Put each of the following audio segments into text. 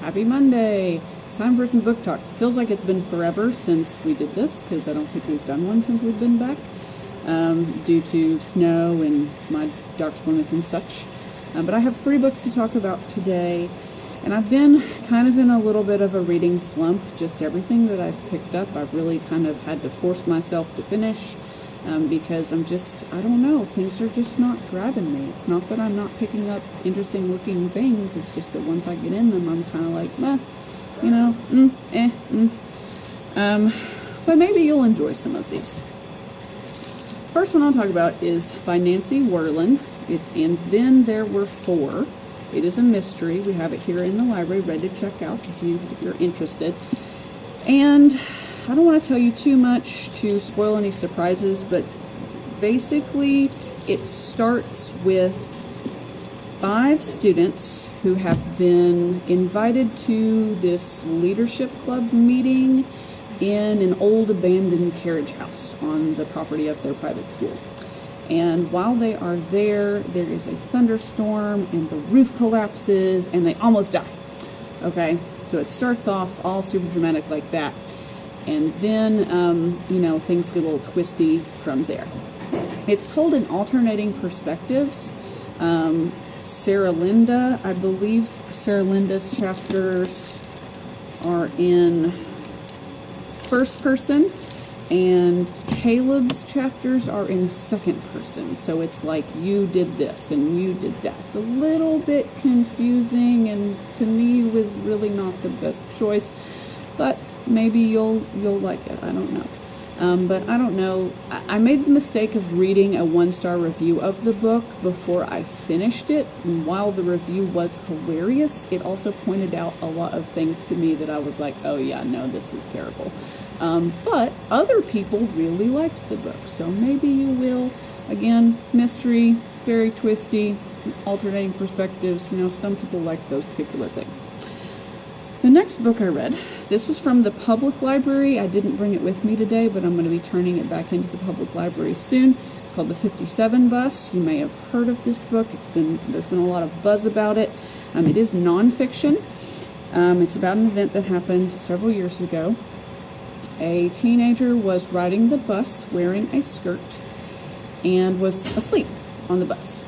Happy Monday! It's time for some book talks. It feels like it's been forever since we did this, because I don't think we've done one since we've been back, due to snow and my doctor's appointments and such. But I have 3 books to talk about today, and I've been kind of in a little bit of a reading slump. Just everything that I've picked up, I've really kind of had to force myself to finish, because I don't know, things are just not grabbing me. It's not that I'm not picking up interesting looking things, it's just that once I get in them, I'm kind of like, but maybe you'll enjoy some of these. First one I'll talk about is by Nancy Werlin. It's And Then There Were Four. It is a mystery. We have it here in the library, ready to check out if you're interested. And I don't want to tell you too much to spoil any surprises, but basically it starts with 5 students who have been invited to this leadership club meeting in an old abandoned carriage house on the property of their private school. And while they are there, there is a thunderstorm and the roof collapses and they almost die. Okay, so it starts off all super dramatic like that. And then, things get a little twisty from there. It's told in alternating perspectives. Sarah Linda, I believe Sarah Linda's chapters are in first person, and Caleb's chapters are in second person. So it's like, you did this and you did that. It's a little bit confusing, and to me was really not the best choice, but maybe you'll like it. I don't know. But I don't know. I made the mistake of reading a 1-star review of the book before I finished it. And while the review was hilarious, it also pointed out a lot of things to me that I was like, oh yeah, no, this is terrible. But other people really liked the book, so maybe you will. Again, mystery, very twisty, alternating perspectives. Some people like those particular things. The next book I read, this was from the public library. I didn't bring it with me today, but I'm going to be turning it back into the public library soon. It's called The 57 Bus. You may have heard of this book. There's been a lot of buzz about it. It is nonfiction. It's about an event that happened several years ago. A teenager was riding the bus wearing a skirt and was asleep on the bus.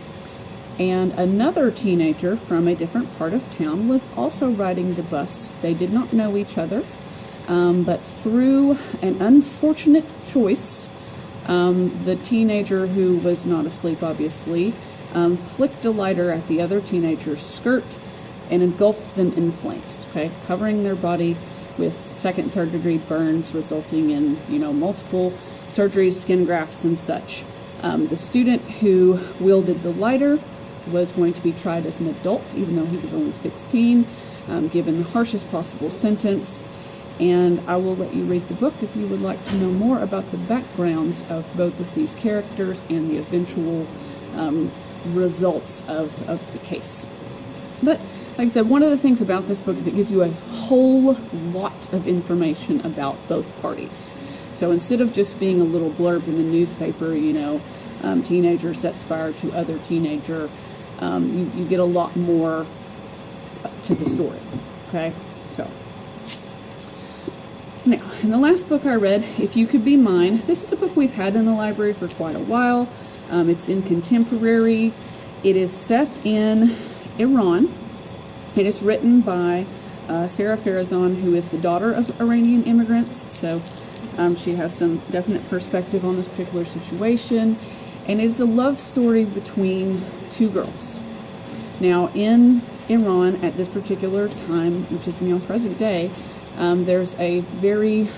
And another teenager from a different part of town was also riding the bus. They did not know each other, but through an unfortunate choice, the teenager who was not asleep, obviously, flicked a lighter at the other teenager's skirt and engulfed them in flames, covering their body with 2nd and 3rd degree burns, resulting in, multiple surgeries, skin grafts, and such. The student who wielded the lighter was going to be tried as an adult, even though he was only 16, given the harshest possible sentence. And I will let you read the book if you would like to know more about the backgrounds of both of these characters and the eventual results of the case. But, like I said, one of the things about this book is it gives you a whole lot of information about both parties. So instead of just being a little blurb in the newspaper, teenager sets fire to other teenager, you get a lot more to the story, So, now, in the last book I read, If You Could Be Mine, this is a book we've had in the library for quite a while. It's in contemporary. It is set in Iran. It is written by Sarah Farizan, who is the daughter of Iranian immigrants, so she has some definite perspective on this particular situation. And it is a love story between 2 girls. Now, in Iran at this particular time, which is present day, there's a very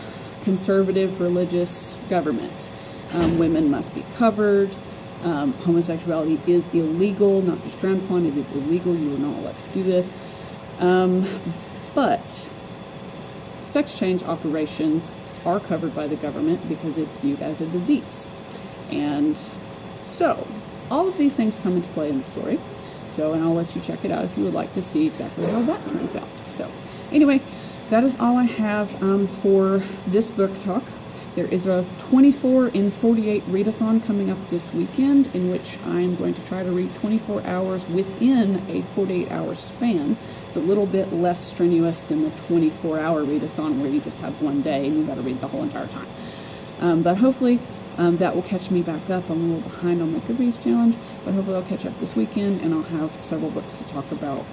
conservative religious government. Women must be covered. Homosexuality is illegal, not just frowned upon. It is illegal. You are not allowed to do this. But sex change operations are covered by the government because it's viewed as a disease. And so, all of these things come into play in the story. And I'll let you check it out if you would like to see exactly how that turns out. So, anyway, that is all I have for this book talk. There is a 24 in 48 readathon coming up this weekend, in which I'm going to try to read 24 hours within a 48-hour span. It's a little bit less strenuous than the 24-hour readathon where you just have one day and you've got to read the whole entire time. But hopefully that will catch me back up. I'm a little behind on my Goodreads challenge, but hopefully I'll catch up this weekend and I'll have several books to talk about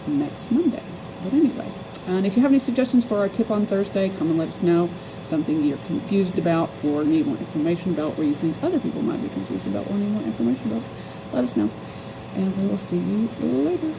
next Monday. But anyway, and if you have any suggestions for our tip on Thursday, come and let us know. Something you're confused about or need more information about, or you think other people might be confused about or need more information about, let us know. And we will see you later.